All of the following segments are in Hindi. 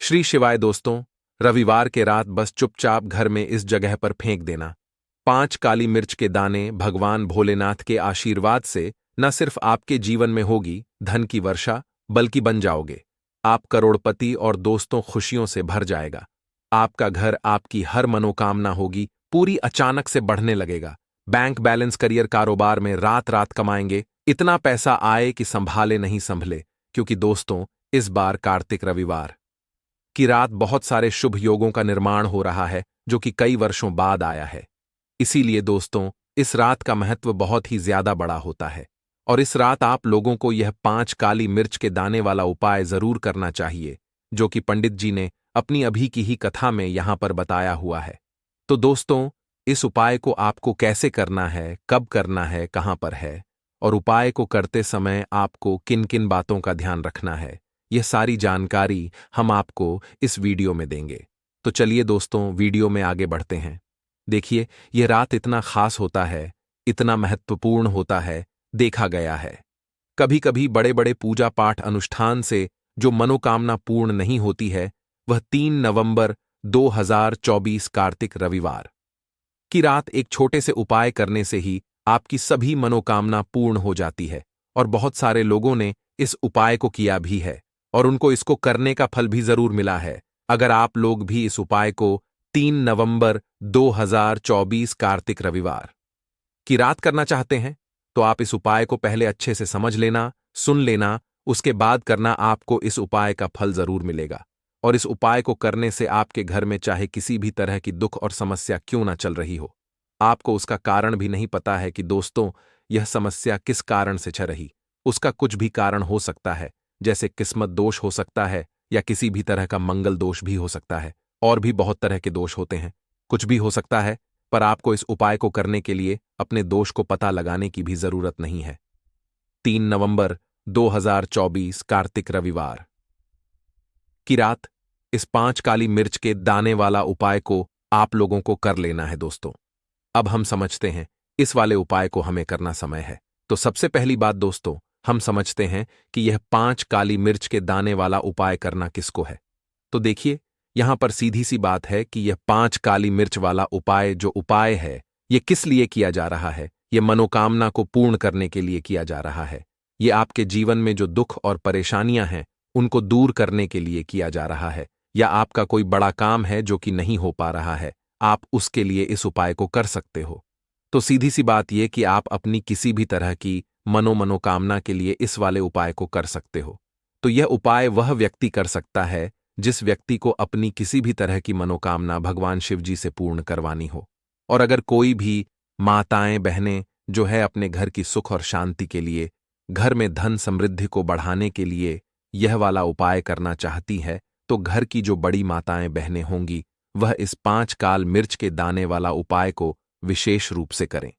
श्री शिवाय दोस्तों। रविवार के रात बस चुपचाप घर में इस जगह पर फेंक देना 5 काली मिर्च के दाने। भगवान भोलेनाथ के आशीर्वाद से न सिर्फ आपके जीवन में होगी धन की वर्षा, बल्कि बन जाओगे आप करोड़पति और दोस्तों खुशियों से भर जाएगा। आपका घर, आपकी हर मनोकामना होगी पूरी, अचानक से बढ़ने लगेगा। बैंक बैलेंस, करियर, कारोबार में रात रात कमाएंगे, इतना पैसा आए कि संभाले नहीं संभले। क्योंकि दोस्तों, इस बार कार्तिक रविवार की रात बहुत सारे शुभ योगों का निर्माण हो रहा है, जो कि कई वर्षों बाद आया है। इसीलिए दोस्तों, इस रात का महत्व बहुत ही ज्यादा बड़ा होता है और इस रात आप लोगों को यह 5 काली मिर्च के दाने वाला उपाय जरूर करना चाहिए, जो कि पंडित जी ने अपनी अभी की ही कथा में यहां पर बताया हुआ है। तो दोस्तों, इस उपाय को आपको कैसे करना है, कब करना है, कहां पर है और उपाय को करते समय आपको किन किन बातों का ध्यान रखना है, यह सारी जानकारी हम आपको इस वीडियो में देंगे। तो चलिए दोस्तों, वीडियो में आगे बढ़ते हैं। देखिए, यह रात इतना खास होता है, इतना महत्वपूर्ण होता है, देखा गया है कभी कभी बड़े बड़े पूजा पाठ अनुष्ठान से जो मनोकामना पूर्ण नहीं होती है, वह 3 नवंबर 2024 कार्तिक रविवार की रात एक छोटे से उपाय करने से ही आपकी सभी मनोकामना पूर्ण हो जाती है। और बहुत सारे लोगों ने इस उपाय को किया भी है और उनको इसको करने का फल भी जरूर मिला है। अगर आप लोग भी इस उपाय को 3 नवंबर 2024 कार्तिक रविवार की रात करना चाहते हैं, तो आप इस उपाय को पहले अच्छे से समझ लेना, सुन लेना, उसके बाद करना। आपको इस उपाय का फल जरूर मिलेगा और इस उपाय को करने से आपके घर में चाहे किसी भी तरह की दुख और समस्या क्यों ना चल रही हो, आपको उसका कारण भी नहीं पता है कि दोस्तों यह समस्या किस कारण से चल रही। उसका कुछ भी कारण हो सकता है, जैसे किस्मत दोष हो सकता है या किसी भी तरह का मंगल दोष भी हो सकता है, और भी बहुत तरह के दोष होते हैं। कुछ भी हो सकता है, पर आपको इस उपाय को करने के लिए अपने दोष को पता लगाने की भी जरूरत नहीं है। 3 नवंबर 2024 कार्तिक रविवार की रात इस 5 काली मिर्च के दाने वाला उपाय को आप लोगों को कर लेना है दोस्तों। अब हम समझते हैं इस वाले उपाय को हमें करना समय है। तो सबसे पहली बात दोस्तों, हम समझते हैं कि यह 5 काली मिर्च के दाने वाला उपाय करना किसको है। तो देखिए, यहां पर सीधी सी बात है कि यह 5 काली मिर्च वाला उपाय जो उपाय है, यह किस लिए किया जा रहा है। यह मनोकामना को पूर्ण करने के लिए किया जा रहा है। यह आपके जीवन में जो दुख और परेशानियां हैं, उनको दूर करने के लिए किया जा रहा है। या आपका कोई बड़ा काम है जो कि नहीं हो पा रहा है, आप उसके लिए इस उपाय को कर सकते हो। तो सीधी सी बात यह कि आप अपनी किसी भी तरह की मनोकामना के लिए इस वाले उपाय को कर सकते हो। तो यह उपाय वह व्यक्ति कर सकता है जिस व्यक्ति को अपनी किसी भी तरह की मनोकामना भगवान शिव जी से पूर्ण करवानी हो। और अगर कोई भी माताएं, बहनें जो है अपने घर की सुख और शांति के लिए, घर में धन समृद्धि को बढ़ाने के लिए यह वाला उपाय करना चाहती है, तो घर की जो बड़ी माताएं, बहनें होंगी, वह इस 5 काल मिर्च के दाने वाला उपाय को विशेष रूप से करें।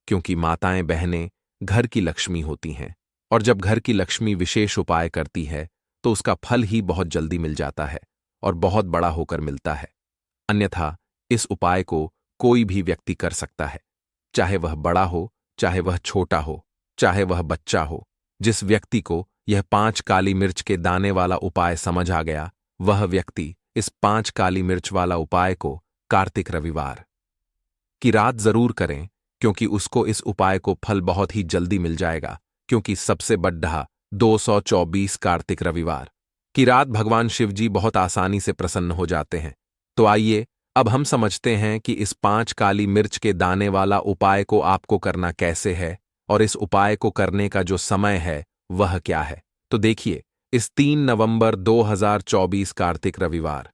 क्योंकि माताएं, बहनें घर की लक्ष्मी होती हैं और जब घर की लक्ष्मी विशेष उपाय करती है तो उसका फल ही बहुत जल्दी मिल जाता है और बहुत बड़ा होकर मिलता है। अन्यथा इस उपाय को कोई भी व्यक्ति कर सकता है, चाहे वह बड़ा हो, चाहे वह छोटा हो, चाहे वह बच्चा हो। जिस व्यक्ति को यह 5 काली मिर्च के दाने वाला उपाय समझ आ गया, वह व्यक्ति इस 5 काली मिर्च वाला उपाय को कार्तिक रविवार की रात जरूर करें, क्योंकि उसको इस उपाय को फल बहुत ही जल्दी मिल जाएगा। क्योंकि सबसे बड़ा 224 कार्तिक रविवार की रात भगवान शिव जी बहुत आसानी से प्रसन्न हो जाते हैं। तो आइए अब हम समझते हैं कि इस 5 काली मिर्च के दाने वाला उपाय को आपको करना कैसे है और इस उपाय को करने का जो समय है वह क्या है। तो देखिए, इस 3 नवंबर 2024 कार्तिक रविवार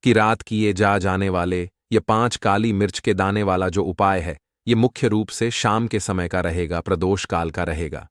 की रात किए जाने वाले ये 5 काली मिर्च के दाने वाला जो उपाय है, ये मुख्य रूप से शाम के समय का रहेगा, प्रदोष काल का रहेगा।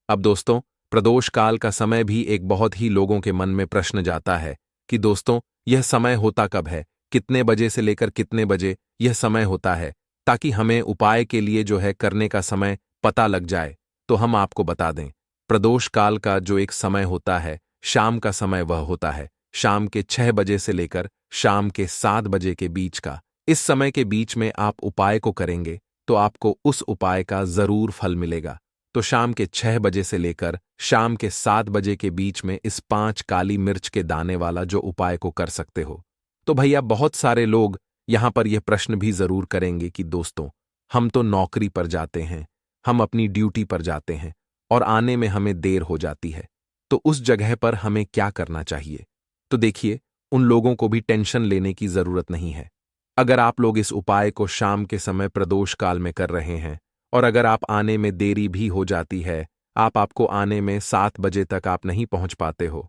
अब दोस्तों, प्रदोष काल का समय भी एक बहुत ही लोगों के मन में प्रश्न जाता है कि दोस्तों यह समय होता कब है, कितने बजे से लेकर कितने बजे यह समय होता है, ताकि हमें उपाय के लिए जो है करने का समय पता लग जाए। तो हम आपको बता दें, प्रदोष काल का जो एक समय होता है, शाम का समय, वह होता है शाम के 6 बजे से लेकर शाम के 7 बजे के बीच का। इस समय के बीच में आप उपाय को करेंगे तो आपको उस उपाय का जरूर फल मिलेगा। तो शाम के 6 बजे से लेकर शाम के 7 बजे के बीच में इस 5 काली मिर्च के दाने वाला जो उपाय को कर सकते हो। तो भैया बहुत सारे लोग यहां पर यह प्रश्न भी जरूर करेंगे कि दोस्तों, हम तो नौकरी पर जाते हैं, हम अपनी ड्यूटी पर जाते हैं और आने में हमें देर हो जाती है, तो उस जगह पर हमें क्या करना चाहिए? तो देखिए, उन लोगों को भी टेंशन लेने की जरूरत नहीं है। अगर आप लोग इस उपाय को शाम के समय प्रदोष काल में कर रहे हैं और अगर आप आने में देरी भी हो जाती है, आपको आने में 7 बजे तक आप नहीं पहुंच पाते हो,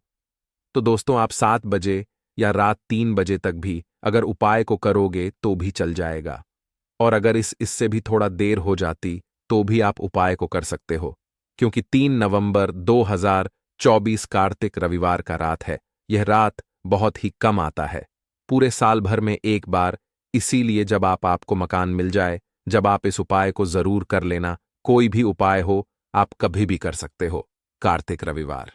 तो दोस्तों आप 7 बजे या रात 3 बजे तक भी अगर उपाय को करोगे तो भी चल जाएगा। और अगर इससे भी थोड़ा देर हो जाती तो भी आप उपाय को कर सकते हो, क्योंकि 3 नवंबर 2024 कार्तिक रविवार का रात है। यह रात बहुत ही कम आता है, पूरे साल भर में एक बार। इसीलिए जब आपको मकान मिल जाए, जब आप इस उपाय को जरूर कर लेना। कोई भी उपाय हो, आप कभी भी कर सकते हो। कार्तिक रविवार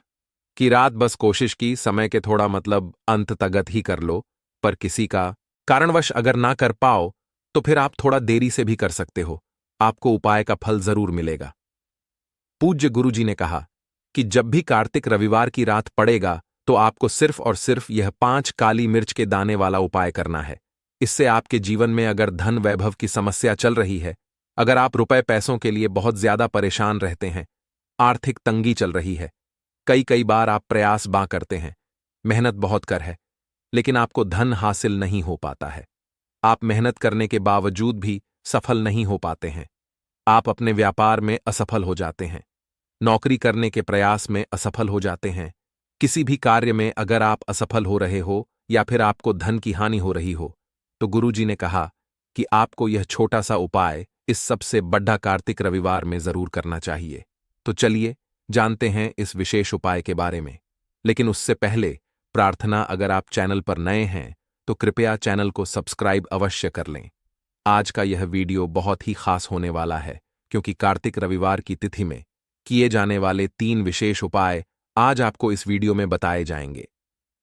की रात बस कोशिश की समय के थोड़ा मतलब अंत तगत ही कर लो, पर किसी का कारणवश अगर ना कर पाओ तो फिर आप थोड़ा देरी से भी कर सकते हो, आपको उपाय का फल जरूर मिलेगा। पूज्य गुरुजी ने कहा कि जब भी कार्तिक रविवार की रात पड़ेगा तो आपको सिर्फ और सिर्फ यह 5 काली मिर्च के दाने वाला उपाय करना है। इससे आपके जीवन में अगर धन वैभव की समस्या चल रही है, अगर आप रुपए पैसों के लिए बहुत ज्यादा परेशान रहते हैं, आर्थिक तंगी चल रही है, कई कई बार आप प्रयास करते हैं, मेहनत बहुत कर है, लेकिन आपको धन हासिल नहीं हो पाता है, आप मेहनत करने के बावजूद भी सफल नहीं हो पाते हैं, आप अपने व्यापार में असफल हो जाते हैं, नौकरी करने के प्रयास में असफल हो जाते हैं, किसी भी कार्य में अगर आप असफल हो रहे हो या फिर आपको धन की हानि हो रही हो, तो गुरुजी ने कहा कि आपको यह छोटा सा उपाय इस सबसे बड़ा कार्तिक रविवार में जरूर करना चाहिए। तो चलिए जानते हैं इस विशेष उपाय के बारे में। लेकिन उससे पहले प्रार्थना, अगर आप चैनल पर नए हैं तो कृपया चैनल को सब्सक्राइब अवश्य कर लें। आज का यह वीडियो बहुत ही खास होने वाला है, क्योंकि कार्तिक रविवार की तिथि में किए जाने वाले 3 विशेष उपाय आज आपको इस वीडियो में बताए जाएंगे।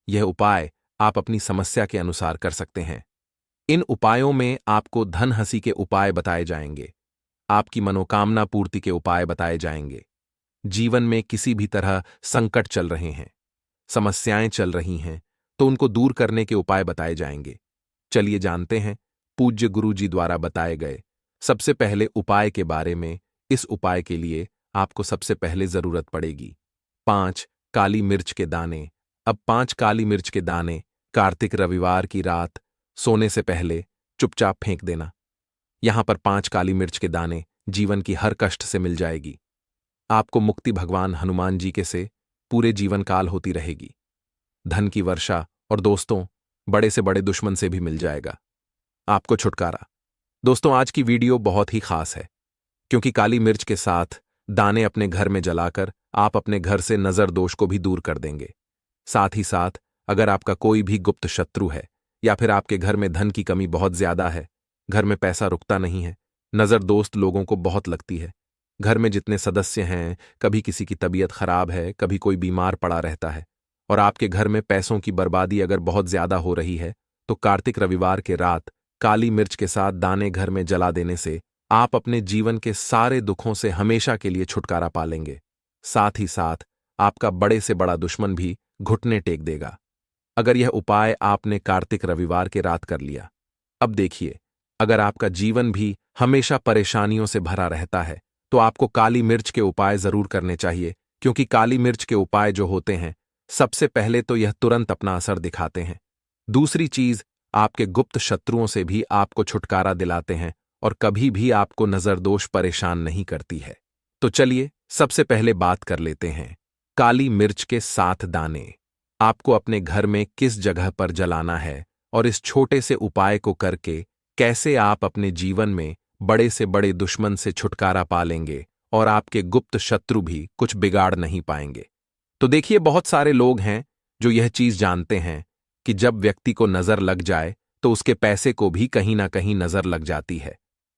यह उपाय आप अपनी समस्या के अनुसार कर सकते हैं। इन उपायों में आपको धन हंसी के उपाय बताए जाएंगे, आपकी मनोकामना पूर्ति के उपाय बताए जाएंगे। जीवन में किसी भी तरह संकट चल रहे हैं, समस्याएं चल रही हैं, तो उनको दूर करने के उपाय बताए जाएंगे। चलिए जानते हैं पूज्य गुरुजी द्वारा बताए गए सबसे पहले उपाय के बारे में। इस उपाय के लिए आपको सबसे पहले जरूरत पड़ेगी 5 काली मिर्च के दाने। अब 5 काली मिर्च के दाने कार्तिक रविवार की रात सोने से पहले चुपचाप फेंक देना। यहां पर 5 काली मिर्च के दाने जीवन की हर कष्ट से मिल जाएगी। आपको मुक्ति भगवान हनुमान जी के से पूरे जीवन काल होती रहेगी। धन की वर्षा और दोस्तों बड़े से बड़े दुश्मन से भी मिल जाएगा, आपको छुटकारा। दोस्तों आज की वीडियो बहुत ही खास है, क्योंकि काली मिर्च के साथ दाने अपने घर में जलाकर आप अपने घर से नजर दोष को भी दूर कर देंगे। साथ ही साथ अगर आपका कोई भी गुप्त शत्रु है या फिर आपके घर में धन की कमी बहुत ज्यादा है, घर में पैसा रुकता नहीं है, नजर दोस्त लोगों को बहुत लगती है, घर में जितने सदस्य हैं कभी किसी की तबीयत खराब है, कभी कोई बीमार पड़ा रहता है, और आपके घर में पैसों की बर्बादी अगर बहुत ज्यादा हो रही है, तो कार्तिक रविवार के रात काली मिर्च के साथ दाने घर में जला देने से आप अपने जीवन के सारे दुखों से हमेशा के लिए छुटकारा पालेंगे। साथ ही साथ आपका बड़े से बड़ा दुश्मन भी घुटने टेक देगा, अगर यह उपाय आपने कार्तिक रविवार के रात कर लिया। अब देखिए, अगर आपका जीवन भी हमेशा परेशानियों से भरा रहता है, तो आपको काली मिर्च के उपाय जरूर करने चाहिए, क्योंकि काली मिर्च के उपाय जो होते हैं, सबसे पहले तो यह तुरंत अपना असर दिखाते हैं। दूसरी चीज, आपके गुप्त शत्रुओं से भी आपको छुटकारा दिलाते हैं और कभी भी आपको नजरदोष परेशान नहीं करती है। तो चलिए सबसे पहले बात कर लेते हैं काली मिर्च के 7 दाने आपको अपने घर में किस जगह पर जलाना है, और इस छोटे से उपाय को करके कैसे आप अपने जीवन में बड़े से बड़े दुश्मन से छुटकारा पालेंगे और आपके गुप्त शत्रु भी कुछ बिगाड़ नहीं पाएंगे। तो देखिए, बहुत सारे लोग हैं जो यह चीज जानते हैं कि जब व्यक्ति को नजर लग जाए तो उसके पैसे को भी कहीं ना कहीं नजर लग जाती है,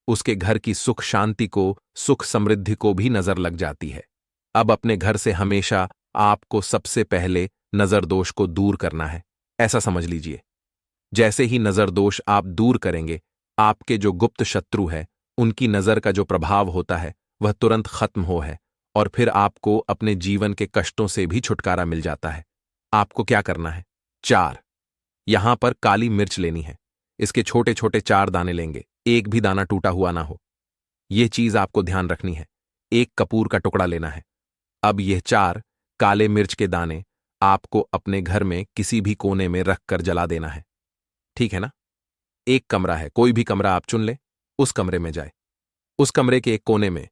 उसके घर की सुख शांति को, सुख समृद्धि को भी नजर लग जाती है। अब अपने घर से हमेशा आपको सबसे पहले नजर दोष को दूर करना है, ऐसा समझ लीजिए। जैसे ही नजर दोष आप दूर करेंगे, आपके जो गुप्त शत्रु है उनकी नजर का जो प्रभाव होता है वह तुरंत खत्म हो है, और फिर आपको अपने जीवन के कष्टों से भी छुटकारा मिल जाता है। आपको क्या करना है? 4, यहां पर काली मिर्च लेनी है। इसके छोटे छोटे 4 दाने लेंगे, एक भी दाना टूटा हुआ ना हो। यह चीज आपको ध्यान रखनी है। एक कपूर का टुकड़ा लेना है। अब यह 4 काले मिर्च के दाने आपको अपने घर में किसी भी कोने में रखकर जला देना है। ठीक है ना? एक कमरा है, कोई भी कमरा आप चुन ले, उस कमरे में जाए। उस कमरे के एक कोने में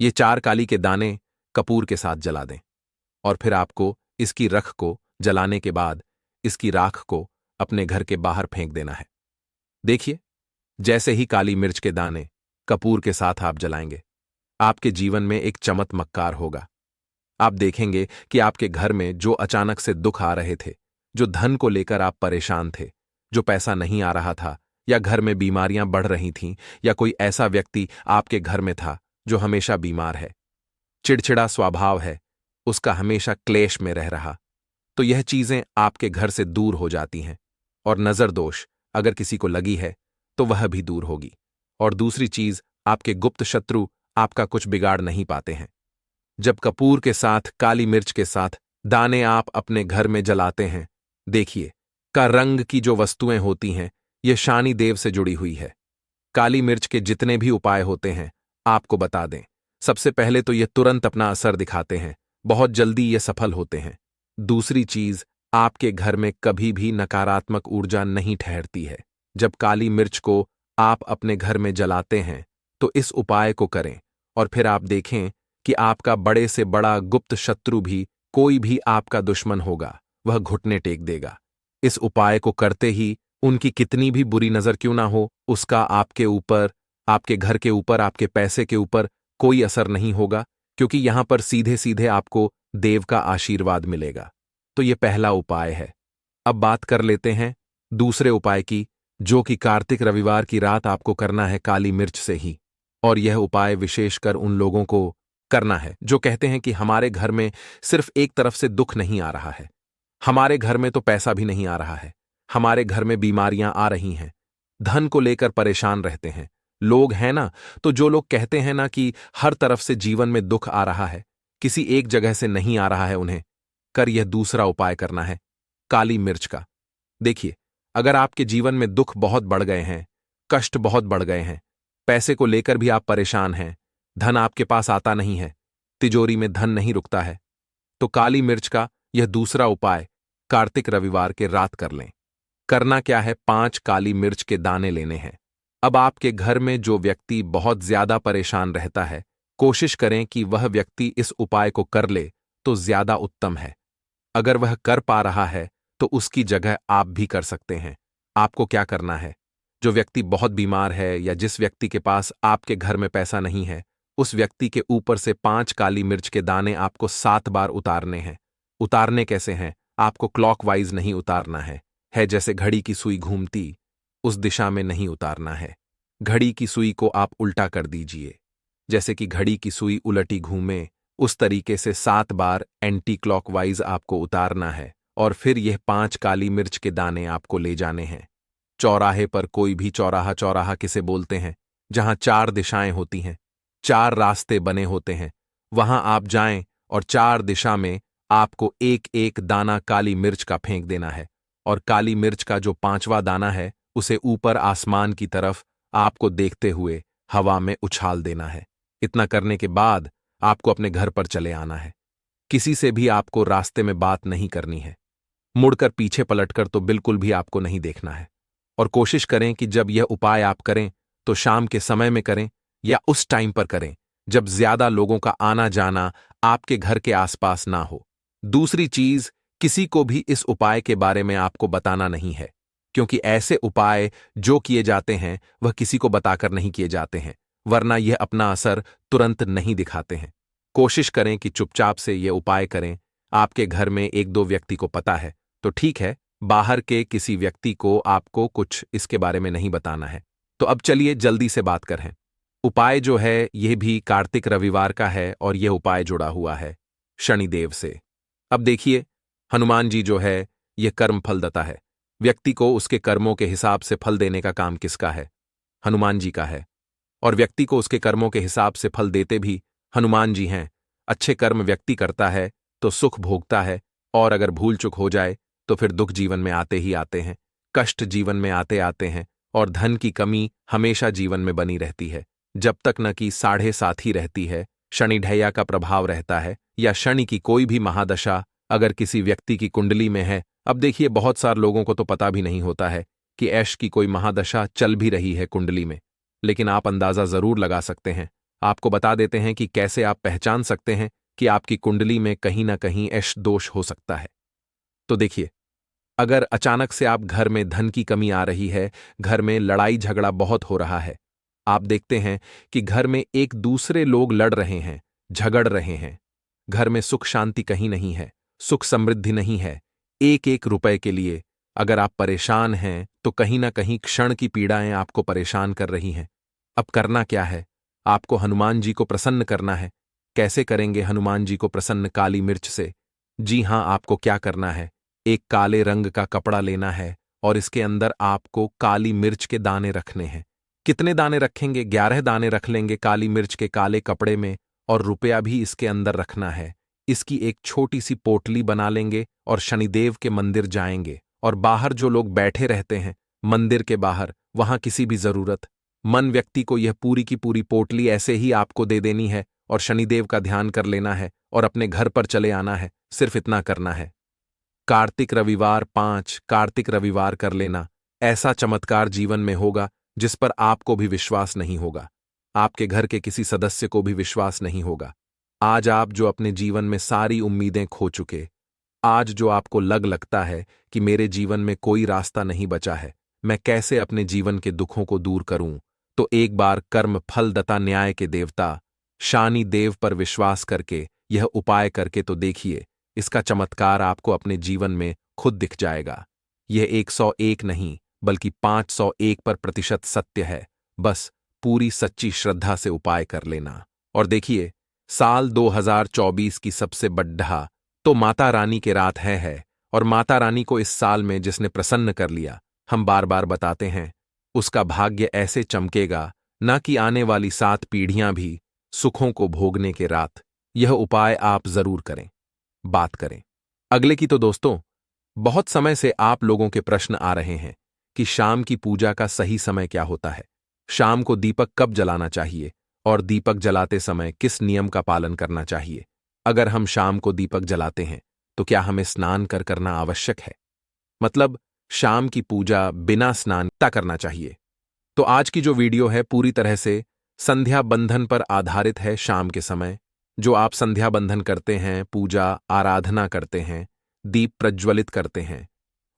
ये 4 काली के दाने कपूर के साथ जला दें। और फिर आपको इसकी रख को जलाने के बाद इसकी राख को अपने घर के बाहर फेंक देना है। देखिए, जैसे ही काली मिर्च के दाने कपूर के साथ आप जलाएंगे, आपके जीवन में एक चमत्कार होगा। आप देखेंगे कि आपके घर में जो अचानक से दुख आ रहे थे, जो धन को लेकर आप परेशान थे, जो पैसा नहीं आ रहा था, या घर में बीमारियां बढ़ रही थीं, या कोई ऐसा व्यक्ति आपके घर में था जो हमेशा बीमार है, चिड़चिड़ा स्वभाव है, उसका हमेशा क्लेश में रह रहा, तो यह चीजें आपके घर से दूर हो जाती हैं। और नजर दोष अगर किसी को लगी है तो वह भी दूर होगी। और दूसरी चीज, आपके गुप्त शत्रु आपका कुछ बिगाड़ नहीं पाते हैं। जब कपूर के साथ काली मिर्च के साथ दाने आप अपने घर में जलाते हैं, देखिए का रंग की जो वस्तुएं होती हैं, ये शनि देव से जुड़ी हुई है। काली मिर्च के जितने भी उपाय होते हैं आपको बता दें, सबसे पहले तो ये तुरंत अपना असर दिखाते हैं, बहुत जल्दी ये सफल होते हैं। दूसरी चीज, आपके घर में कभी भी नकारात्मक ऊर्जा नहीं ठहरती है। जब काली मिर्च को आप अपने घर में जलाते हैं तो इस उपाय को करें और फिर आप देखें कि आपका बड़े से बड़ा गुप्त शत्रु भी, कोई भी आपका दुश्मन होगा, वह घुटने टेक देगा। इस उपाय को करते ही उनकी कितनी भी बुरी नजर क्यों ना हो, उसका आपके ऊपर, आपके घर के ऊपर, आपके पैसे के ऊपर कोई असर नहीं होगा, क्योंकि यहां पर सीधे सीधे आपको देव का आशीर्वाद मिलेगा। तो यह पहला उपाय है। अब बात कर लेते हैं दूसरे उपाय की, जो कि कार्तिक रविवार की रात आपको करना है काली मिर्च से ही। और यह उपाय विशेषकर उन लोगों को करना है जो कहते हैं कि हमारे घर में सिर्फ एक तरफ से दुख नहीं आ रहा है, हमारे घर में तो पैसा भी नहीं आ रहा है, हमारे घर में बीमारियां आ रही हैं, धन को लेकर परेशान रहते हैं। लोग हैं ना, तो जो लोग कहते हैं ना कि हर तरफ से जीवन में दुख आ रहा है, किसी एक जगह से नहीं आ रहा है, उन्हें कर यह दूसरा उपाय करना है काली मिर्च का। देखिए, अगर आपके जीवन में दुख बहुत बढ़ गए हैं, कष्ट बहुत बढ़ गए हैं, पैसे को लेकर भी आप परेशान हैं, धन आपके पास आता नहीं है, तिजोरी में धन नहीं रुकता है, तो काली मिर्च का यह दूसरा उपाय कार्तिक रविवार के रात कर लें। करना क्या है? 5 काली मिर्च के दाने लेने हैं। अब आपके घर में जो व्यक्ति बहुत ज्यादा परेशान रहता है, कोशिश करें कि वह व्यक्ति इस उपाय को कर ले तो ज्यादा उत्तम है। अगर वह कर पा रहा है तो उसकी जगह आप भी कर सकते हैं। आपको क्या करना है? जो व्यक्ति बहुत बीमार है या जिस व्यक्ति के पास आपके घर में पैसा नहीं है, उस व्यक्ति के ऊपर से 5 काली मिर्च के दाने आपको 7 बार उतारने हैं। उतारने कैसे हैं? आपको क्लॉकवाइज नहीं उतारना है जैसे घड़ी की सुई घूमती, उस दिशा में नहीं उतारना है। घड़ी की सुई को आप उल्टा कर दीजिए, जैसे कि घड़ी की सुई उलटी घूमे, उस तरीके से 7 बार एंटी क्लॉकवाइज आपको उतारना है। और फिर यह 5 काली मिर्च के दाने आपको ले जाने हैं चौराहे पर। कोई भी चौराहा, चौराहा किसे बोलते हैं? जहां 4 दिशाएं होती हैं, 4 रास्ते बने होते हैं, वहां आप जाएं और 4 दिशा में आपको एक एक दाना काली मिर्च का फेंक देना है। और काली मिर्च का जो 5वां दाना है, उसे ऊपर आसमान की तरफ आपको देखते हुए हवा में उछाल देना है। इतना करने के बाद आपको अपने घर पर चले आना है। किसी से भी आपको रास्ते में बात नहीं करनी है, मुड़कर पीछे पलटकर तो बिल्कुल भी आपको नहीं देखना है। और कोशिश करें कि जब यह उपाय आप करें तो शाम के समय में करें या उस टाइम पर करें जब ज्यादा लोगों का आना जाना आपके घर के आसपास ना हो। दूसरी चीज, किसी को भी इस उपाय के बारे में आपको बताना नहीं है, क्योंकि ऐसे उपाय जो किए जाते हैं वह किसी को बताकर नहीं किए जाते हैं, वरना यह अपना असर तुरंत नहीं दिखाते हैं। कोशिश करें कि चुपचाप से ये उपाय करें। आपके घर में 1-2 व्यक्ति को पता है तो ठीक है, बाहर के किसी व्यक्ति को आपको कुछ इसके बारे में नहीं बताना है। तो अब चलिए जल्दी से बात करें। उपाय जो है यह भी कार्तिक रविवार का है और यह उपाय जुड़ा हुआ है शनिदेव से। अब देखिए, हनुमान जी जो है यह कर्म फलदाता है। व्यक्ति को उसके कर्मों के हिसाब से फल देने का काम किसका है? हनुमान जी का है। और व्यक्ति को उसके कर्मों के हिसाब से फल देते भी हनुमान जी हैं। अच्छे कर्म व्यक्ति करता है तो सुख भोगता है, और अगर भूल चुक हो जाए तो फिर दुख जीवन में आते ही आते हैं, कष्ट जीवन में आते आते हैं, और धन की कमी हमेशा जीवन में बनी रहती है, जब तक न कि 7.5 ही रहती है, शनि ढैया का प्रभाव रहता है, या शनि की कोई भी महादशा अगर किसी व्यक्ति की कुंडली में है। अब देखिए, बहुत सारे लोगों को तो पता भी नहीं होता है कि ऐश की कोई महादशा चल भी रही है कुंडली में, लेकिन आप अंदाजा जरूर लगा सकते हैं। आपको बता देते हैं कि कैसे आप पहचान सकते हैं कि आपकी कुंडली में कहीं ना कहीं ऐश दोष हो सकता है। तो देखिए, अगर अचानक से आप घर में धन की कमी आ रही है, घर में लड़ाई झगड़ा बहुत हो रहा है, आप देखते हैं कि घर में एक दूसरे लोग लड़ रहे हैं, झगड़ रहे हैं, घर में सुख शांति कहीं नहीं है, सुख समृद्धि नहीं है, एक एक रुपए के लिए अगर आप परेशान हैं तो कहीं ना कहीं क्षण की पीड़ाएं आपको परेशान कर रही हैं। अब करना क्या है? आपको हनुमान जी को प्रसन्न करना है। कैसे करेंगे हनुमान जी को प्रसन्न? काली मिर्च से। जी हां, आपको क्या करना है, एक काले रंग का कपड़ा लेना है और इसके अंदर आपको काली मिर्च के दाने रखने हैं। कितने दाने रखेंगे? 11 दाने रख लेंगे काली मिर्च के काले कपड़े में, और रुपया भी इसके अंदर रखना है। इसकी एक छोटी सी पोटली बना लेंगे और शनिदेव के मंदिर जाएंगे, और बाहर जो लोग बैठे रहते हैं मंदिर के बाहर, वहां किसी भी जरूरत मन व्यक्ति को यह पूरी की पूरी पोटली ऐसे ही आपको दे देनी है, और शनिदेव का ध्यान कर लेना है और अपने घर पर चले आना है। सिर्फ इतना करना है। कार्तिक रविवार 5 कार्तिक रविवार कर लेना। ऐसा चमत्कार जीवन में होगा जिस पर आपको भी विश्वास नहीं होगा, आपके घर के किसी सदस्य को भी विश्वास नहीं होगा। आज आप जो अपने जीवन में सारी उम्मीदें खो चुके, आज जो आपको लगता है कि मेरे जीवन में कोई रास्ता नहीं बचा है, मैं कैसे अपने जीवन के दुखों को दूर करूं, तो एक बार कर्म फलदाता न्याय के देवता शानी देव पर विश्वास करके यह उपाय करके तो देखिए। इसका चमत्कार आपको अपने जीवन में खुद दिख जाएगा। यह 101 नहीं बल्कि 501% सत्य है। बस पूरी सच्ची श्रद्धा से उपाय कर लेना। और देखिए, साल 2024 की सबसे बड्ढा तो माता रानी के रात है, और माता रानी को इस साल में जिसने प्रसन्न कर लिया, हम बार बार बताते हैं, उसका भाग्य ऐसे चमकेगा ना कि आने वाली 7 पीढ़ियां भी सुखों को भोगने के रात। यह उपाय आप जरूर करें। बात करें अगले की, तो दोस्तों, बहुत समय से आप लोगों के प्रश्न आ रहे हैं कि शाम की पूजा का सही समय क्या होता है, शाम को दीपक कब जलाना चाहिए, और दीपक जलाते समय किस नियम का पालन करना चाहिए। अगर हम शाम को दीपक जलाते हैं तो क्या हमें स्नान करना आवश्यक है? मतलब शाम की पूजा बिना स्नान करना चाहिए। तो आज की जो वीडियो है पूरी तरह से संध्या बंधन पर आधारित है। शाम के समय जो आप संध्या बंधन करते हैं, पूजा आराधना करते हैं, दीप प्रज्वलित करते हैं,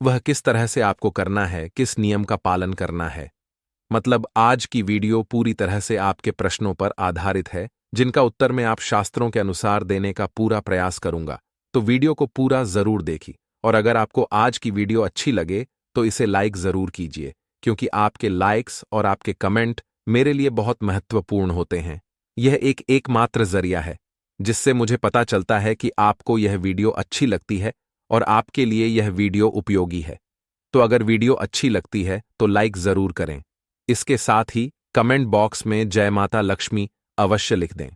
वह किस तरह से आपको करना है, किस नियम का पालन करना है। मतलब आज की वीडियो पूरी तरह से आपके प्रश्नों पर आधारित है, जिनका उत्तर मैं आप शास्त्रों के अनुसार देने का पूरा प्रयास करूंगा। तो वीडियो को पूरा जरूर देखिए, और अगर आपको आज की वीडियो अच्छी लगे तो इसे लाइक जरूर कीजिए, क्योंकि आपके लाइक्स और आपके कमेंट मेरे लिए बहुत महत्वपूर्ण होते हैं। यह एक एकमात्र जरिया है जिससे मुझे पता चलता है कि आपको यह वीडियो अच्छी लगती है और आपके लिए यह वीडियो उपयोगी है। तो अगर वीडियो अच्छी लगती है तो लाइक जरूर करें। इसके साथ ही कमेंट बॉक्स में जय माता लक्ष्मी अवश्य लिख दें।